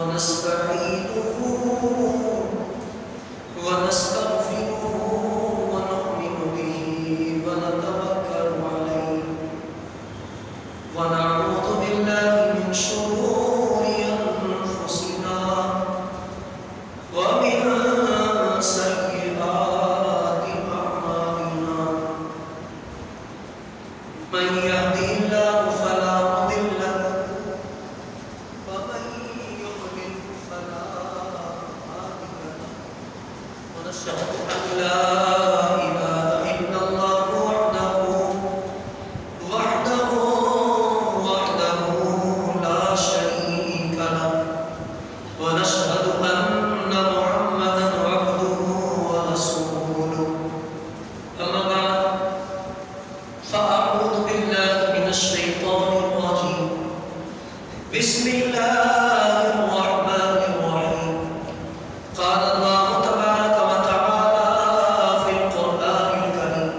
ونستعينه ونستغفره ونؤمن به ونتوكل عليه ونعوذ بالله من شرور أنفسنا ومن سيئات أعمالنا من يهده الله فلا مضل له ومن يضلل فلا هادي له ونشهد أن لا إله إلا الله وحده لا شريك له ونشهد أن محمدا عبده ورسوله أما بعد فأعوذ بالله من الشيطان الرجيم بسم الله الرحمن الرحيم قال الله تبارك وتعالى في القرآن الكريم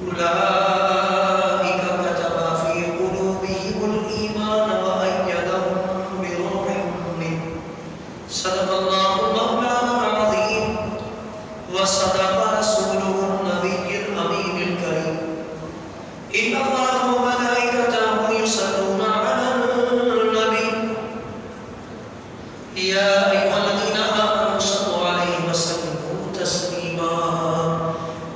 أولئك كتب في قلوبهم الإيمان وأيدهم بروح منه صدق الله مولانا العظيم وصدق رسوله النبي الأمين الكريم إن الله وملائكته يصلون على النبي يا أيها الذين آمنوا صلوا عليه وسلموا تسليما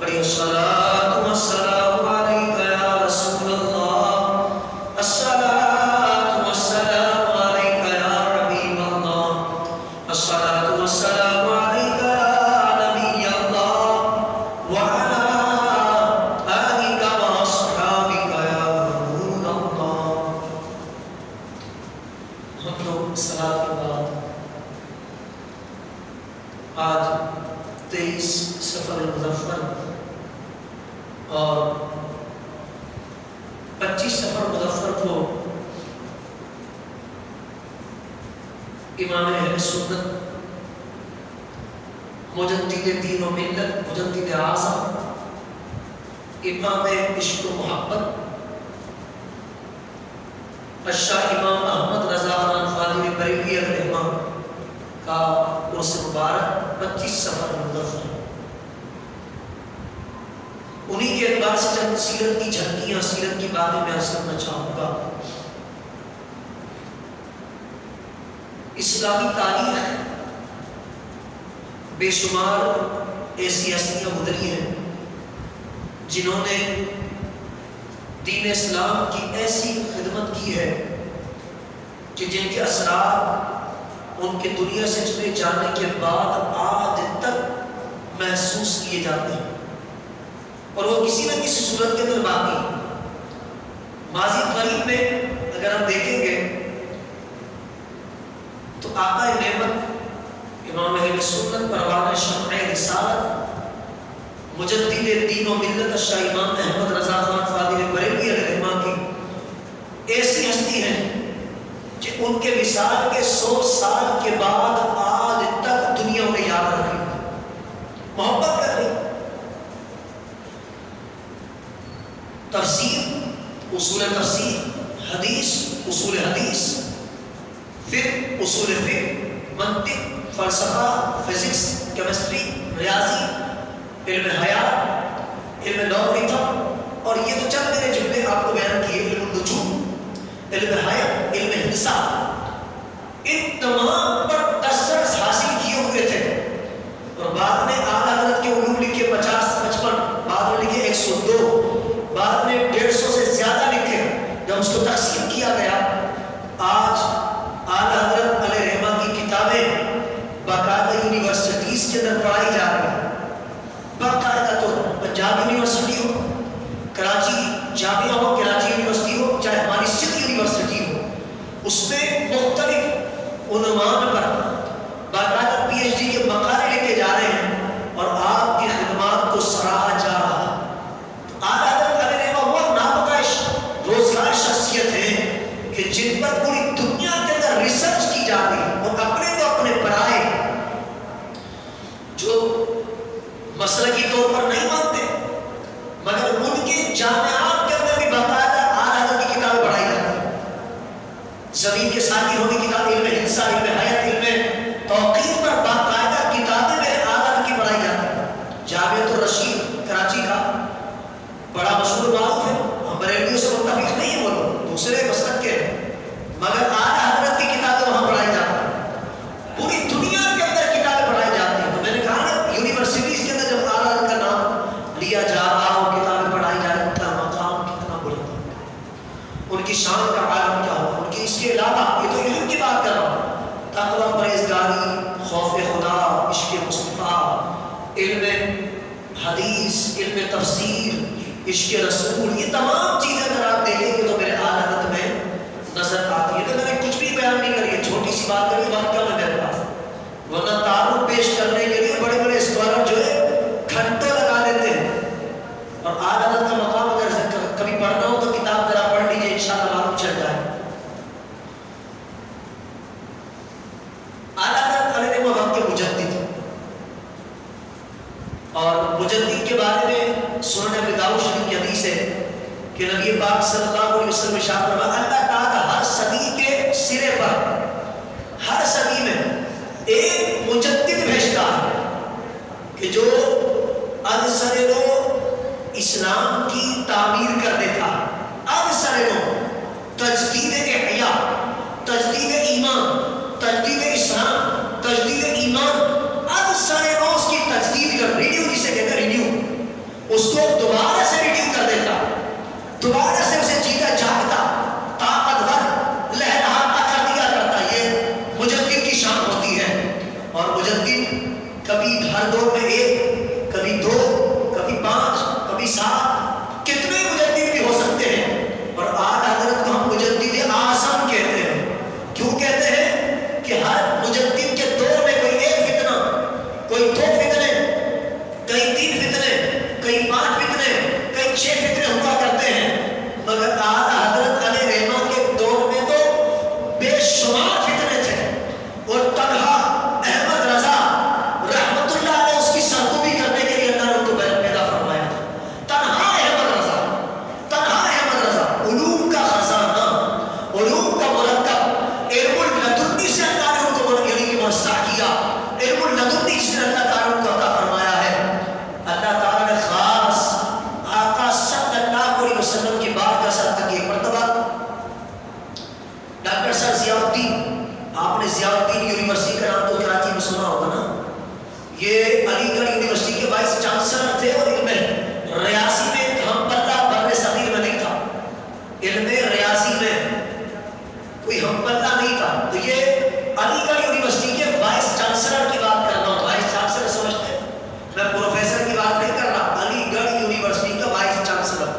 عليه الصلاة والسلام عليك يا رسول الله الصلاة والسلام عليك يا حبيب الله الصلاة والسلام عليك يا نبي الله وعلى آلك وأصحابك يا رسول الله ہم لوگ صلاۃ کے بعد آج 23 سفر المظفر اور 25 سفر مظفر کو امام اہل سنت مجدد دین و ملت مجدد اعظم امام عشق و محبت الشاہ امام احمد رضا خان فاضل بریلوی رحمہ کا عرس مبارک 25 سفر مظفر، انہی کے اعتبار سے چند سیرت کی جھلکیاں، سیرت کی باتیں میں عرض کرنا چاہوں گا۔ اسلامی تاریخ بے شمار ایسی ہستیاں گزری ہیں جنہوں نے دین اسلام کی ایسی خدمت کی ہے کہ جن کے اثرات ان کے دنیا سے چلے جانے کے بعد آج تک محسوس کیے جاتے ہیں، اور وہ کسی نہ کسی صورت کے اندر باقی۔ ماضی قریب میں اگر ہم دیکھیں گے تو آقا نعمت امام اہل سنت پروانہ شمع رسالت مجدد دین و ملت الشاہ امام احمد رضا خان فاضل بریلوی رحمہ کی ایسی ہستی ہیں کہ ان کے وصال کے 100 سال کے بعد آج تک دنیا انہیں یاد رکھ رہی ہے، محبت کر رہی۔ تفسیر، اصول تفسیر، حدیث، اصول حدیث، فقہ، اصول فقہ، منطق، فلسفہ، فزکس، کیمسٹری، ریاضی، علم حیات، علم لوگریتھم، اور یہ تو چند میرے جملے آپ کو بیان کیے، علم النجوم، علم حیات، علم حساب، ان تمام پر تسلط حاصل کیے ہوئے تھے، اور بعد میں اعلیٰ حضرت کے علوم لکھے 50 55، بعد میں لکھے 102، بعد میں 150 سے زیادہ لکھے۔ جب اس کو تقسیم کیا گیا، آج اعلیٰ حضرت علیہ رحمہ کی کتابیں باقاعدہ یونیورسٹیز کے اندر پڑھائی جا رہی ہیں، باقاعدہ طور پر پنجاب یونیورسٹی ہو، کراچی جامعہ ہو، کراچی یونیورسٹی ہو، چاہے ہماری سندھ یونیورسٹی ہو، اس میں مختلف عنوان پر باقاعدہ پی ایچ ڈی کے مقالے لکھے جا رہے ہیں، اور آپ کی خدمات کو سراہا جا رہا ہے۔ اعلیٰ حضرت علیہ رحمہ وہ نامتعش روزگار شخصیت ہیں کہ جن پر پوری دنیا کے اندر ریسرچ کی جاتی ہے، اور اپنے تو اپنے پرائے جو مسلکی طور پر نہیں مانتے، مگر ان کے جامعات کے اندر بھی باقاعدہ اعلیٰ حضرت کی کتابیں پڑھائی جاتی ہیں۔ زمین کے ساتھیوں کی کتاب علم ہندسہ، علم حیات، علم توقیت پر باقاعدہ کتابیں میرے آدھا کی پڑھائی جاتی ہیں۔ جامعۃ الرشید کراچی کا بڑا مشہور معروف ہے، ہم بریلویوں سے متفق نہیں ہیں، وہ لوگ دوسرے مسلک کے ہیں، مگر اعلیٰ حضرت کی کتابیں وہاں پڑھائی جاتی ہیں۔ پوری دنیا کے اندر کتابیں پڑھائی جاتی ہیں۔ تو میں نے کہا نا یونیورسٹیز کے اندر جب اعلیٰ حضرت کا نام لیا جا رہا ہو، کتابیں پڑھائی جا رہی ہیں، ان کا مقام کتنا بلند ہے، ان کی شان کا عالم کیا ہو، ان کی اس کے علاوہ یہ تو علم کی بات کر رہا ہوں، تقویٰ، پرہیزگاری، خوف خدا، عشق مصطفیٰ، علم حدیث، علم تفسیر، عشق رسول، یہ تمام چیزیں اگر آپ دیکھیں گے تو میرے اعلیٰ حضرت میں نظر آتی ہے۔ تو میں نے کچھ بھی بیان نہیں کری ہے، چھوٹی سی بات کری، بات کیا میں میرے پاس، ورنہ تعارف پیش کرنے کے لیے بڑے بڑے اسکالر جو ہے گھنٹوں لگا دیتے ہیں، اور اعلیٰ حضرت کا مقام اگر کبھی پڑھنا ہو تو کتاب ذرا پڑھ لیجیے، انشاءاللہ معلوم چل جائے۔ اعلیٰ حضرت علیہ وقت کے مجدد، اور مجدد کے بارے میں سنن ابی داؤد شریف کی حدیث ہے کہ نبی پاک صلی اللہ علیہ وسلم ارشاد فرمایا، اللہ تعالیٰ ہر صدی کے سرے پر، ہر صدی میں ایک مجدد بھیجتا ہے کہ جو اکثر اسلام کی تعمیر کر دیتا، اکثر تجدید احیاء، تجدید ایمان، تجدید اسلام، تجدید ایمان، اکثر اس کی تجدید کر، رینیو جسے کہتے ہیں، رینیو، اس کو دوبارہ سے رینیو کر دیتا، دوبارہ سے اسے جیتا جاگتا، طاقتور، لہرہاتا کر دیا کرتا۔ یہ مجدد کی شان ہوتی ہے۔ اور مجدد کبھی ہر دور میں ایک، کبھی دو، کبھی پانچ، کبھی سات، کتنے مجدد بھی ہو سکتے ہیں۔ اور آج حضرت کو ہم مجدد اعظم کہتے ہیں۔ کیوں کہتے ہیں؟ کہ ہر مجدد کے دور میں کوئی ایک فتنہ، کوئی دو فتنے، کئی تین فتنے، کئی پانچ فتنے، کئی 6 فتنے ہوا کرتے ہیں، مگر اعلیٰ حضرت علیہ رحمہ کے دور میں تو بے شمار فتنے تھے، اور تنہا احمد رضا رحمت اللہ علیہ اس کی سرکوبی کرنے کے لیے اللہ نے ان کو پیدا فرمایا تھا۔ تنہا احمد رضا، تنہا احمد رضا، علوم کا خزانہ، علوم کا مرکب، علم اللدنی سے اللہ نے ان کو یعنی کہ موسع کیا، علم اللدنی سے اللہ تعالیٰ ان کو عطا فرمایا ہے۔ اللہ تعالیٰ نے خاص آقا صلی اللہ علیہ وسلم کی بات کا ساتھ تک ایک مرتبہ ڈاکٹر سر ضیاء الدین، آپ نے ضیاء الدین یونیورسٹی کا نام تو کراچی میں سنا ہوگا نا، یہ علی گڑھ یونیورسٹی کے وائس چانسلر تھے، اور علم ریاضی میں ہم پلہ بر صغیر میں نہیں تھا، علم ریاضی میں کوئی ہم پلہ نہیں تھا۔ تو یہ علی گڑھ یونیورسٹی کے وائس چانسلر کی بات کر رہا ہوں، وائس چانسلر سمجھتے ہیں، میں پروفیسر کی بات نہیں کر رہا، علی گڑھ یونیورسٹی کا وائس چانسلر،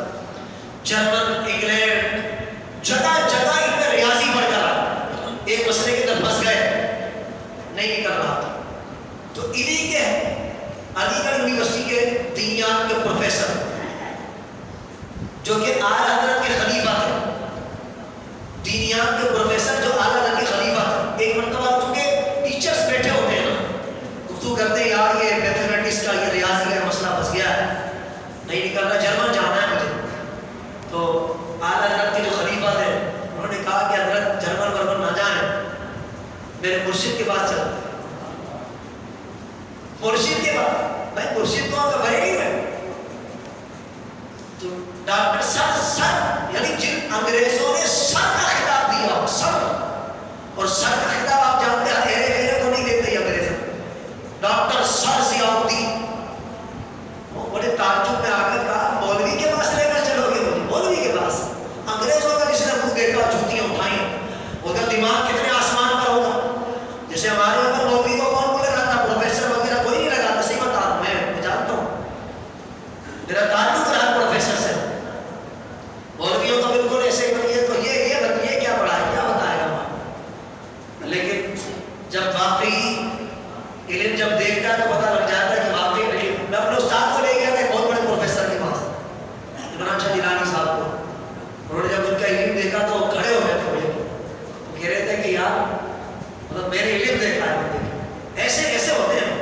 جرمن، انگلینڈ، جگہ جگہ علم ریاضی پڑھ کر آئے، ایک مسئلے کے اندر پھنس گئے، نہیں نکل رہا تھا، تو انہی کے علی گڑھ یونیورسٹی کے دینیات کے پروفیسر، جو کہ اعلیٰ حضرت کے خلیفہ تھے، دینیات کے پروفیسر جو اعلیٰ حضرت کے خلیفہ تھے، ایک مرتبہ چونکہ ٹیچرز بیٹھے ہوتے ہیں نا، گفتگو کرتے ہیں، یار یہ میتھمیٹکس کا، یہ ریاضی کا مسئلہ پھنس گیا ہے، نہیں نکل رہا، جرمن جانا ہے مجھے۔ تو اعلیٰ حضرت کے جو خلیفہ تھے انہوں نے کہا کہ حضرت جرمن ورمن نہ جائیں، میرے مرشد کے پاس چلو۔ مرشد کے پاس، بھائی مرشد تو آپ کا بریلی میں، تو ڈاکٹر سر یعنی جن انگریزوں نے سر کا خطاب دیا، سر، اور سر کا خطاب آپ جانتے ہیں ایرے ایرے کو نہیں دیتے انگریز، ڈاکٹر سر ضیاء الدین، وہ بڑے تعجب میں آ کر کہا مولوی کے پاس لے کر چلو گے مجھے، مولوی کے پاس؟ انگریزوں کا جس نے منہ دیکھا جوتیاں اٹھائیں، ادھر دماغ کتنے آسمان پر ہوگا، جیسے ہمارے یہاں پر مولوی کو کون کو لگاتا، پروفیسر وغیرہ کوئی نہیں لگاتا، صحیح بتا رہا ہوں، میں جانتا ہوں، میرا تعلق رہا پروفیسر سے، مولویوں کا بالکل ایسے کریے تو یہ کیا پڑھا ہے، کیا بتائے گا، لیکن جب واقعی علم جب دیکھتا ہے تو پتہ لگ جاتا ہے کہ واقعی علم۔ میں اپنے استاد کو لے گیا تھا ایک بہت بڑے پروفیسر کے پاس، عمران شاہ جیلانی صاحب کو، انہوں نے جب ان کا علم دیکھا تو وہ کھڑے ہو گئے تھے، مجھے وہ کہہ رہے تھے کہ یار مطلب میں نے علم دیکھا ہے، ایسے ایسے ہوتے ہیں۔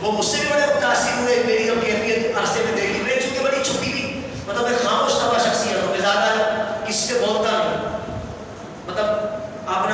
وہ مجھ سے بھی بڑے متاثر ہوئے، میری جب کیفیت عرصے میں دیکھی، میں چونکہ بڑی چھپی ہوئی، مطلب ایک خاموش طبع شخصیت ہوں، میں زیادہ کسی سے بولتا نہیں، مطلب اپنا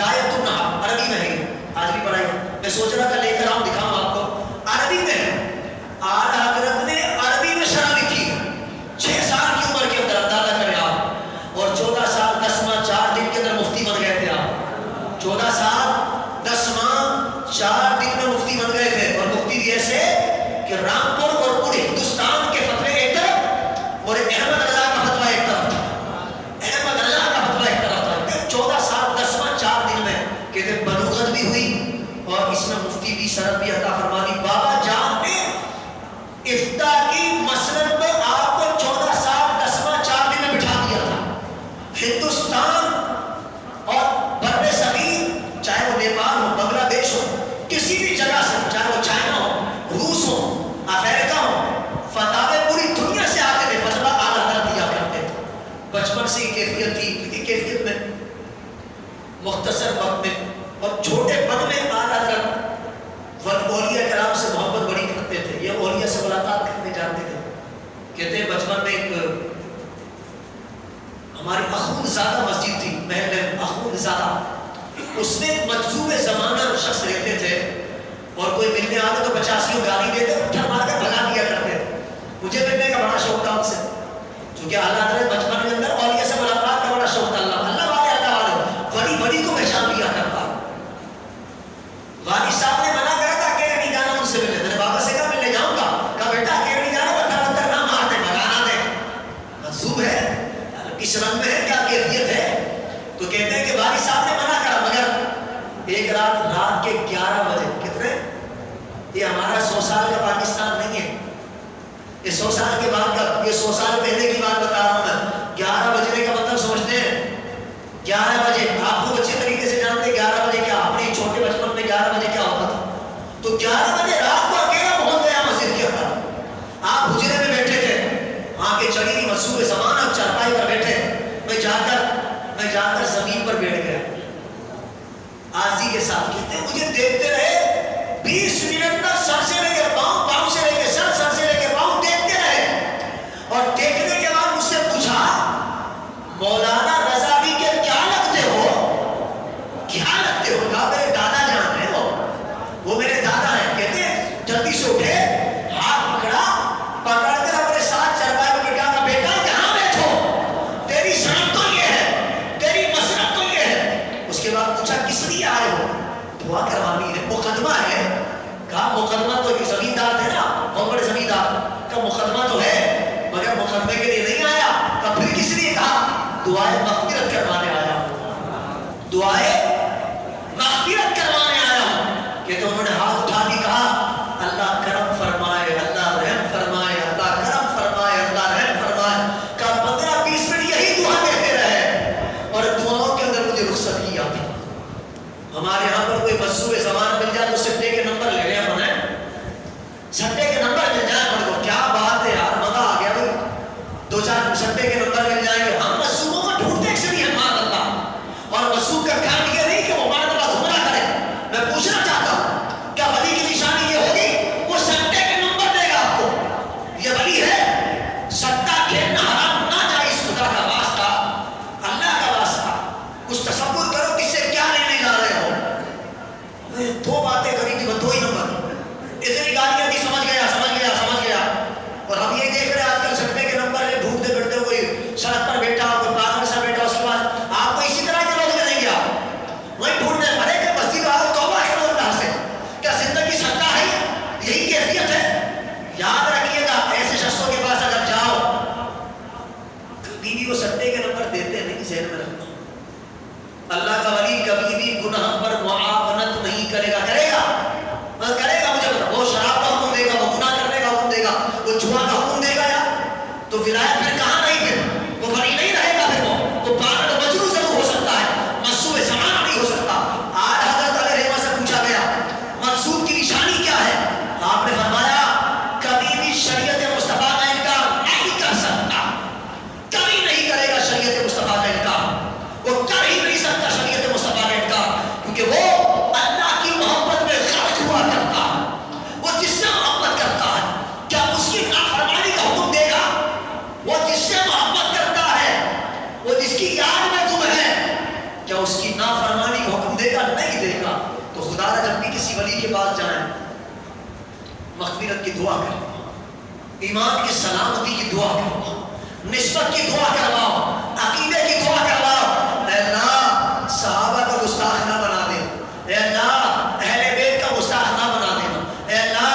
ہدایت النحو عربی میں ہے، آج بھی پڑھائی، میں سوچ رہا تھا لے کر آؤں دکھاؤں آپ کو، عربی میں ہے، اعلیٰ حضرت نے عربی میں شرح لکھی ہے، 6 سال کی عمر کے اندر، اندازہ کریں آپ، اور 14 سال 10 ماہ 4 دن کے اندر مفتی بن گئے تھے آپ، 14 سال 10 ماہ 4 دن میں مفتی بن گئے تھے، اور مفتی بھی ایسے کہ رامپور اور پورے ہندوستان کے فتوے ایک طرف اور احمد رضا کا فتویٰ ایک طرف تھا، احمد رضا کا فتویٰ ایک طرف تھا، 14 سال 10 ماہ 4 دن میں کہتے بلوغت بھی ہوئی اور اس میں مفتی بھی سند بھی عطا فرما دی۔ بابا جان نے افتاء کی مسند میں آپ کو 14 سال 10 ماہ 4 دن میں بٹھا دیا تھا۔ ہندوستان اور بر صغیر، چاہے وہ نیپال ہو، بنگلہ دیش ہو، کسی بھی جگہ سے، چاہے وہ چائنا ہو، روس ہو، افریقہ ہو، فتاوے پوری دنیا سے آتے تھے، فتویٰ اعلیٰ حضرت دیا کرتے تھے۔ بچپن سے ہی کیفیت تھی، کیونکہ کیفیت میں مختصر وقت میں اور چھوٹے پن میں اعلیٰ حضرت اولیاء کرام سے محبت بڑی کرتے تھے، یہ اولیاء سے ملاقات کرنے جاتے تھے۔ کہتے ہیں بچپن میں ایک ہماری اخوند زادہ مسجد تھی، محل اخوند زادہ، اس میں ایک مجذوب زمانہ شخص رہتے تھے، اور کوئی ملنے آتا تو 50 گالی دیتے، اٹھا مار کر بھگا دیا کرتے تھے۔ مجھے ملنے کا بڑا شوق تھا ان سے، کیونکہ اعلیٰ حضرت بچپن کے اندر اولیاء سے ملاقات کا بڑا شوق تھا، اللہ والے بڑی بڑی کو پہچان لیا کرتا۔ والد صاحب نے منع کرا تھا اکیلے نہیں جانا ان سے ملنے، میں نے بابا سے کہا ملنے جاؤں گا، کہا بیٹا اکیلے نہیں جانا، پتھر پتھر نہ مار دے، بھگانا دے، مجذوب ہے، کس رنگ میں ہے، کیا کیفیت ہے، تو کہتے ہیں کہ والد صاحب نے منع کرا، مگر ایک رات کے 11 بجے، کتنے، یہ ہمارا 100 سال کا پاکستان نہیں ہے، یہ 100 سال کے بعد کا، یہ 100 سال پہلے کی بات بتا رہا ہوں میں، 11 بجنے کا مطلب سمجھتے ہیں، 11 بجے آپ کو اچھے طریقے سے جانتے ہیں 11 بجے کیا، اپنے چھوٹے بچپن میں 11 بجے کیا ہوتا تھا، تو 11 بجے رات کو اکیلا پہنچ گیا مسجد کے اندر، آپ حجرے میں بیٹھے تھے، وہاں کے چڑی مصوبے زمانہ چارپائی پر بیٹھے، میں جا کر زمین پر بیٹھ گیا آزی کے ساتھ، کہتے ہیں مجھے دیکھتے رہے 20 منٹ تک، سر سے لے کے پاؤں، پاؤں سے لے کے سر، سر سے لے کے پاؤں، دیکھتے رہے، اور دیکھنے کے بعد مجھ سے پوچھا مولانا رضا بھی کے کیا لگتے ہو، کیا لگتے ہو، کہا میرے دادا جان ہیں وہ میرے دادا ہیں، کہتے ہیں جلدی سے اٹھے، ہاتھ پکڑا، پکڑ کر اپنے ساتھ چرپائی میں بٹھا کر، بیٹا یہاں بیٹھو، تیری سڑک تو یہ ہے، تیری مسلک تو یہ ہے۔ اس کے بعد پوچھا کس لیے آئے ہو، دعا کروانی ہے، مقدمہ ہے، کہا مقدمہ تو زمیندار تھے نا، بہت بڑے زمیندار، کہا مقدمہ تو ہے مگر مقدمے کے لیے نہیں آیا، کہا پھر کس لیے، کہا دعائے مغفرت کروانے آیا ہوں، دعائے مغفرت کروانے آیا ہوں۔ کہ تو انہوں نے ہاتھ اٹھا کے کہا اللہ کرم فرمائے، اللہ رحم فرمائے، اللہ کرم فرمائے، اللہ رحم فرمائے، کہا 15-20 منٹ یہی دعا دیتے رہے، اور دعاؤں کے اندر مجھے رخصت کی آتی۔ ہمارے یہاں پر کوئی مصوب زمان مل جائے تو سٹے کے نمبر لے لیں ہم نے، سٹے کے نمبر مل جائے ہم کو، کیا بات ہے یار، مزہ آ گیا بھائی، 2-4 سٹے کے نمبر مل جائیں گے، ہم مصوبوں کو ڈھونڈتے سے بھی ہمارا اللہ، اور مصوب کا کام یہ نہیں کہ وہ ہمارا اللہ گھمراہ کرے۔ میں پوچھنا چاہتا ہوں کیا ولی کی نشانی یہ ہوگی وہ سٹے کے نمبر دے گا آپ کو، یہ ولی ہے؟ سٹا کھیلنا حرام، نہ جائز، خدا کا واسطہ، اللہ کا واسطہ، کچھ تصور کرو کس سے کیا لینے جا رہے ہو۔ میں 2 باتیں کری تھی، 2 ہی نمبر، اتنی گالیاں دی، سمجھ گیا سمجھ گیا سمجھ گیا، اور ہم یہ دیکھ رہے ہیں آج کل سٹے کے نمبر لے ڈھونڈتے پھرتے، کوئی سڑک پر بیٹھا، کوئی پاگل سا بیٹھا، اس کے بعد آپ کو اسی طرح کے لوگ ملیں گے، آپ وہی ڈھونڈنے بھرے کہ بستی والوں توبہ کرو اللہ سے، کیا زندگی سٹا ہے، یہی کیفیت ہے؟ یاد رکھیے گا ایسے شخصوں کے پاس اگر جاؤ کبھی بھی وہ سٹے کے نمبر دیتے نہیں، ذہن میں رکھنا، اللہ کا ولی کبھی بھی گناہ پر معاونت نہیں کرے گا، کرے گا مجھے بتا، وہ شراب کا حکم دے گا، وہ گناہ کرنے کا حکم دے گا، وہ جوا کا حکم دے گا، یا تو ولایت پھر کہاں نہیں، پھر وہ ولی نہیں رہے گا، پھر وہ پاگل و مجنون ضرور ہو سکتا ہے، منصوب زمانہ نہیں ہو سکتا۔ آج حضرت علیہ رحمہ سے پوچھا گیا منصوب کی نشانی کیا ہے، آپ نے فرمایا کبھی بھی شریعت مصطفیٰ کا انکار نہیں کر سکتا، کبھی نہیں کرے گا شریعت مصطفیٰ کا انکار، وہ کر ہی نہیں سکتا شریعت مصطفیٰ کا انکار، کیونکہ وہ اللہ کی محبت میں غرق ہوا کرتا ہے، وہ جس سے محبت کرتا ہے، کیا اس کی نافرمانی کا حکم دے گا؟ وہ جس سے محبت کرتا ہے، وہ جس کی یاد میں گم ہے، کیا اس کی نافرمانی کا حکم خدا جب بھی کسی ولی کے پاس جائیں مغفرت کی دعا کریں، ایمان کی سلامتی کی دعا کرواؤ، نسبت کی دعا کرواؤ، عقیدے کی دعا کرواؤ. اے اللہ صحابہ کا گستاخ نہ بنا دے، اے اللہ اہل بیت کا گستاخ نہ بنا دینا، اے اللہ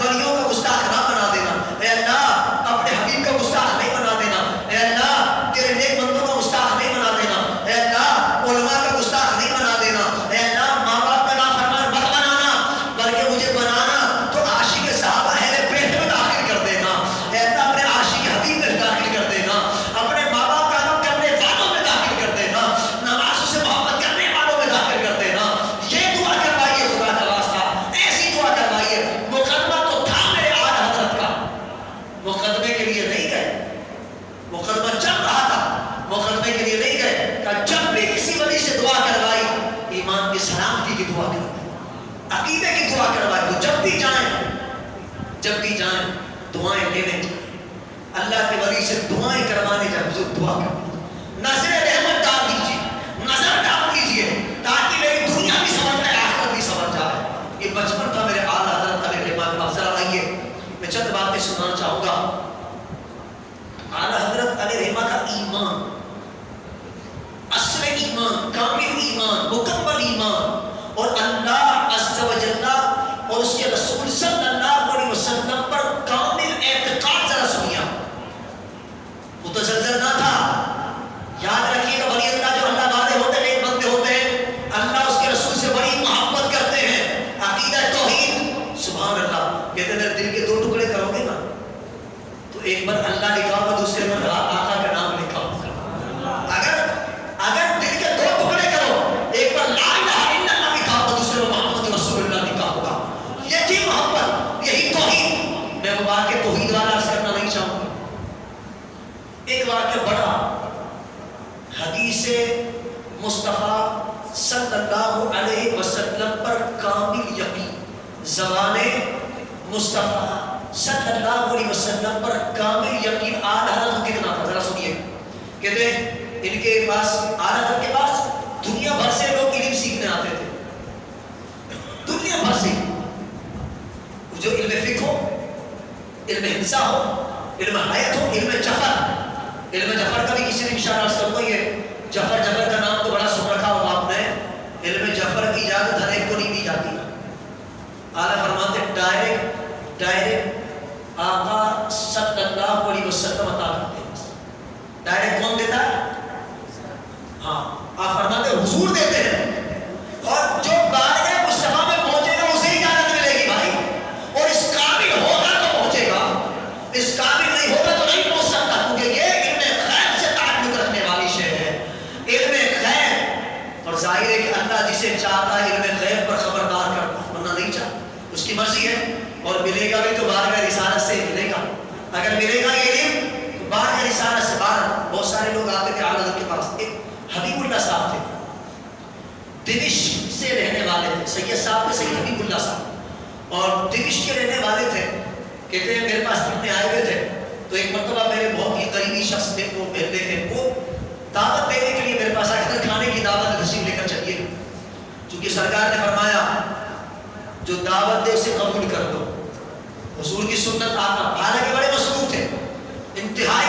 ولیوں کا گستاخ نہ بنا دینا، اے اللہ اپنے حبیب کا گستاخ نہیں بنا دینا، اے اللہ تیرے نیک بندوں کا گستاخ نہیں بنا دینا، اے اللہ علماء کا گستاخ نہیں بنا دینا، اے اللہ ماں باپ کا نافرمان مت بنانا، بلکہ مجھے بنانا تو عاشق صحابہ اہل بیت میں داخل کر دینا، اے اللہ اپنے عاشق حبیب میں داخل کر دینا، اپنے ماں باپ کا عدم کرنے والوں میں داخل کر دینا، نمازوں سے محبت کرنے والوں میں داخل کر دینا. یہ دعا کروائیے خدا کا واسطہ، ایسی دعا کروائیے. مقدمہ تو تھا میرے آل حضرت کا، مقدمے کے لیے نہیں گئے، مقدمہ چل رہا تھا، مقدمے کے لیے نہیں گئے. کہ جب بھی کسی ولی سے دعا کروائی ایمان کی سلامتی کی دعا کروائی، عقیدے کی دعا کروائی. تو جب بھی جائیں دعائیں لینے جائیں، اللہ کے ولی سے دعائیں کروانے جائیں، جو دعا کریں نظر رحمت ڈال دیجیے، نظر ڈال دیجیے تاکہ میری دنیا بھی سمجھ جائے، آخرت بھی سمجھ جائے. یہ بچپن تھا میرے اعلیٰ حضرت علیہ رحمت. آپ ذرا آئیے میں چند باتیں سنانا چاہوں گا. اعلیٰ حضرت علیہ رحمت کا ایمان، اصل ایمان، کامل ایمان، مکمل ایمان، اور اللہ عز و جل اور اس کے رسول صلی اللہ علیہ وسلم پر کامل اعتقاد. ذرا سنیا متزلزل نہ تھا. یاد رکھیے گا ولی اللہ جو اللہ والے ہوتے ہیں، نیک بندے ہوتے ہیں، اللہ اس کے رسول سے بڑی محبت کرتے ہیں. عقیدہ توحید، سبحان اللہ. کہتے ہیں دل کے دو ٹکڑے کرو گے نا تو ایک بار اللہ لکھا ہوگا، دوسرے بار آقا کا نام لکھا ہوگا. اگر دل کے دو ٹکڑے کرو، ایک بار لا الہ الا اللہ لکھا ہوگا، دوسرے بار محمد رسول اللہ لکھا ہوگا. یہ تھی محبت، یہی توحید. میں وہ واقعہ توحید والا عرض کرنا نہیں چاہوں گا. ایک واقعہ بڑا، حدیث مصطفیٰ صلی اللہ علیہ وسلم پر کامل یقین، زبان مصطفیٰ صلی اللہ علیہ وسلم پر کامل یقین. آل حضرت کتنا تھا ذرا سنیے. کہتے ہیں ان کے پاس، آل حضرت کے پاس دنیا بھر سے لوگ علم سیکھنے آتے تھے، دنیا بھر سے. جو علم فقہ ہو، علم حدیثہ ہو، علم حیات ہو، علم جفر. علم جفر کا بھی کسی نے اشارہ عرض کرتا. یہ جفر کا نام تو بڑا سن رکھا ہوگا آپ نے. علم جفر کی اجازت ہر ایک کو نہیں دی جاتی. اعلیٰ فرماتے ڈائریکٹ آقا صلی اللہ علیہ وسلم عطا کرتے ہیں. ڈائریکٹ کون دیتا ہے؟ ہاں آپ فرماتے حضور دیتے ہیں. اور جو بارگاہ مصطفیٰ میں پہنچے گا اسے اجازت ملے گی بھائی. اور اس قابل ہوگا تو پہنچے گا، اس قابل نہیں ہوگا تو نہیں پہنچ سکتا. کیونکہ یہ علم غیب سے تعلق رکھنے والی شے ہے. علم غیب، اور ظاہر ہے کہ اللہ جسے چاہتا ہے علم غیب پر خبردار کرتا ہے، ورنہ نہیں چاہتا. اس کی مرضی ہے. اور ملے گا بھی تو بارگاہ رسالت سے ملے گا. اگر ملے گا یہ علم تو بارگاہ رسالت سے. بہت سارے لوگ آتے تھے اعلیٰ حضرت کے پاس. ایک حبیب اللہ صاحب تھے، دمشق سے رہنے والے تھے. سید صاحب تھے، سید حبیب اللہ صاحب، اور دمشق کے رہنے والے تھے. کہتے ہیں میرے پاس پڑھنے آئے ہوئے تھے تو ایک مرتبہ میرے بہت ہی قریبی شخص تھے، وہ پہلے تھے، وہ دعوت دینے کے لیے میرے پاس آئے تھے. کھانے کی دعوت تشریف لے کر چلیے، چونکہ سرکار نے فرمایا جو دعوت دے اسے قبول کر دو. حضور کی سنت آقا، حالانکہ بڑے مصروف تھے، انتہائی